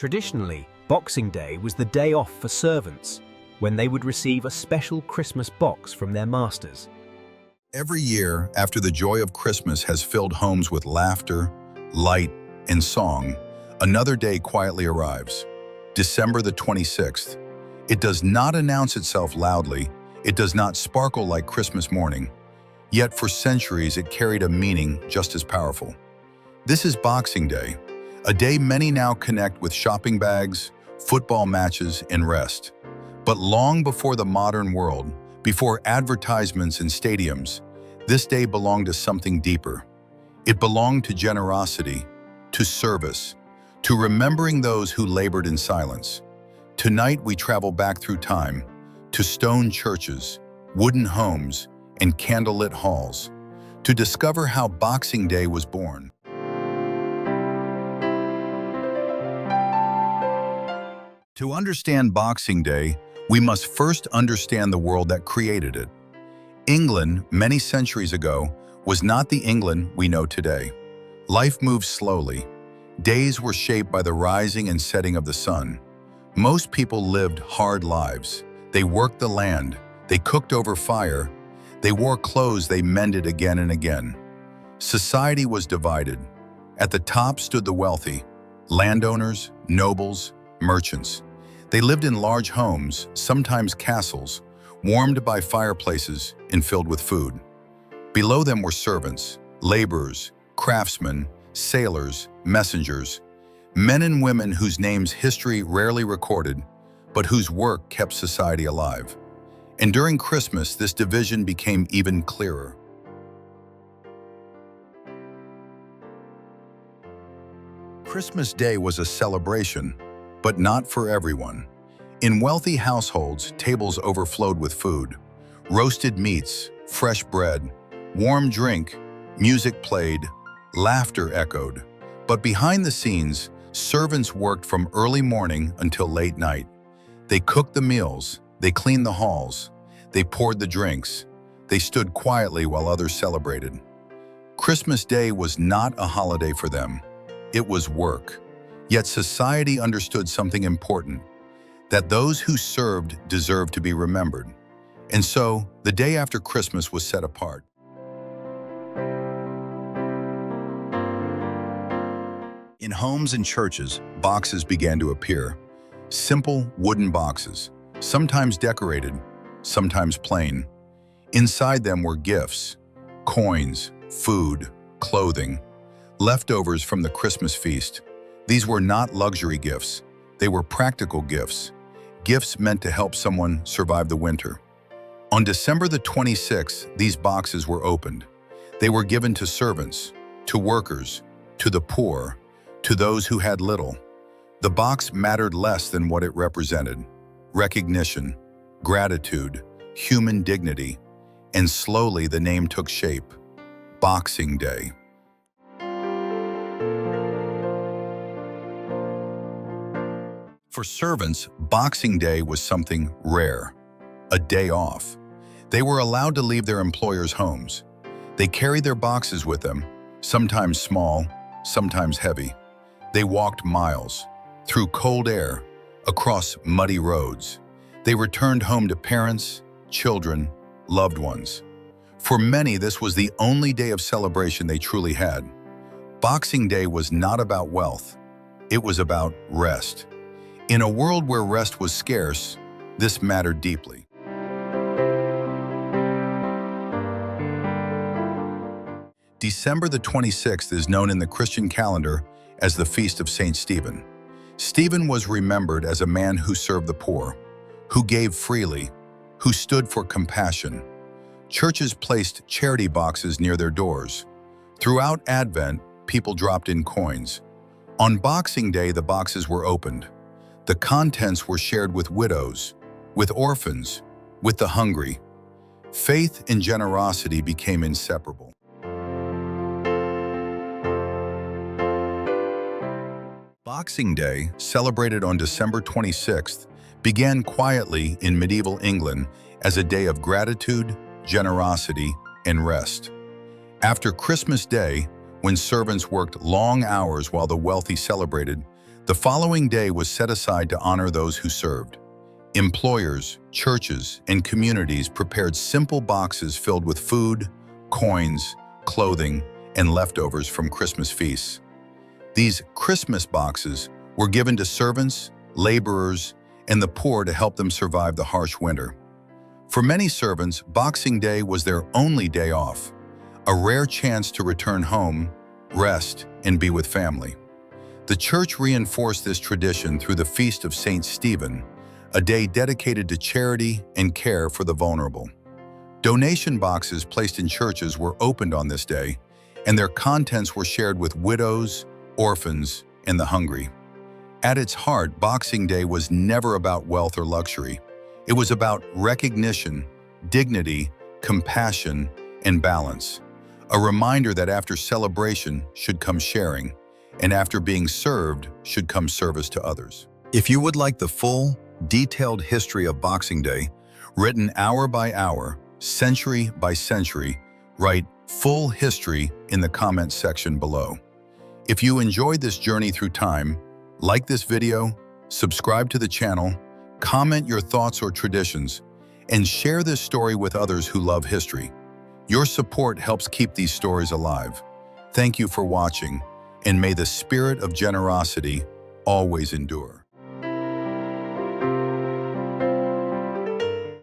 Traditionally, Boxing Day was the day off for servants, when they would receive a special Christmas box from their masters. Every year, after the joy of Christmas has filled homes with laughter, light, and song, another day quietly arrives. December the 26th. It does not announce itself loudly. It does not sparkle like Christmas morning. Yet for centuries, it carried a meaning just as powerful. This is Boxing Day, a day many now connect with shopping bags, football matches, and rest. But long before the modern world, before advertisements and stadiums, this day belonged to something deeper. It belonged to generosity, to service, to remembering those who labored in silence. Tonight we travel back through time, to stone churches, wooden homes, and candlelit halls, to discover how Boxing Day was born. To understand Boxing Day, we must first understand the world that created it. England, many centuries ago, was not the England we know today. Life moved slowly. Days were shaped by the rising and setting of the sun. Most people lived hard lives. They worked the land. They cooked over fire. They wore clothes they mended again and again. Society was divided. At the top stood the wealthy, landowners, nobles, merchants. They lived in large homes, sometimes castles, warmed by fireplaces and filled with food. Below them were servants, laborers, craftsmen, sailors, messengers, men and women whose names history rarely recorded, but whose work kept society alive. And during Christmas, this division became even clearer. Christmas Day was a celebration, but not for everyone. In wealthy households, tables overflowed with food. Roasted meats, fresh bread, warm drink, music played, laughter echoed. But behind the scenes, servants worked from early morning until late night. They cooked the meals, they cleaned the halls, they poured the drinks, they stood quietly while others celebrated. Christmas Day was not a holiday for them. It was work. Yet society understood something important, that those who served deserved to be remembered. And so, the day after Christmas was set apart. In homes and churches, boxes began to appear. Simple wooden boxes, sometimes decorated, sometimes plain. Inside them were gifts, coins, food, clothing, leftovers from the Christmas feast. These were not luxury gifts. They were practical gifts, gifts meant to help someone survive the winter. On December the 26th, these boxes were opened. They were given to servants, to workers, to the poor, to those who had little. The box mattered less than what it represented: recognition, gratitude, human dignity, and slowly the name took shape: Boxing Day. For servants, Boxing Day was something rare, a day off. They were allowed to leave their employers' homes. They carried their boxes with them, sometimes small, sometimes heavy. They walked miles, through cold air, across muddy roads. They returned home to parents, children, loved ones. For many, this was the only day of celebration they truly had. Boxing Day was not about wealth. It was about rest. In a world where rest was scarce, this mattered deeply. December the 26th is known in the Christian calendar as the Feast of Saint Stephen. Stephen was remembered as a man who served the poor, who gave freely, who stood for compassion. Churches placed charity boxes near their doors. Throughout Advent, people dropped in coins. On Boxing Day, the boxes were opened. The contents were shared with widows, with orphans, with the hungry. Faith and generosity became inseparable. Boxing Day, celebrated on December 26th, began quietly in medieval England as a day of gratitude, generosity, and rest. After Christmas Day, when servants worked long hours while the wealthy celebrated, The following day was set aside to honor those who served. Employers, churches, and communities prepared simple boxes filled with food, coins, clothing, and leftovers from Christmas feasts. These Christmas boxes were given to servants, laborers, and the poor to help them survive the harsh winter. For many servants, Boxing Day was their only day off, a rare chance to return home, rest, and be with family. The church reinforced this tradition through the Feast of St. Stephen, a day dedicated to charity and care for the vulnerable. Donation boxes placed in churches were opened on this day, and their contents were shared with widows, orphans, and the hungry. At its heart, Boxing Day was never about wealth or luxury. It was about recognition, dignity, compassion, and balance. A reminder that after celebration should come sharing, and after being served should come service to others. If you would like the full, detailed history of Boxing Day, written hour by hour, century by century, write "full history" in the comments section below. If you enjoyed this journey through time, like this video, subscribe to the channel, comment your thoughts or traditions, and share this story with others who love history. Your support helps keep these stories alive. Thank you for watching, and may the spirit of generosity always endure.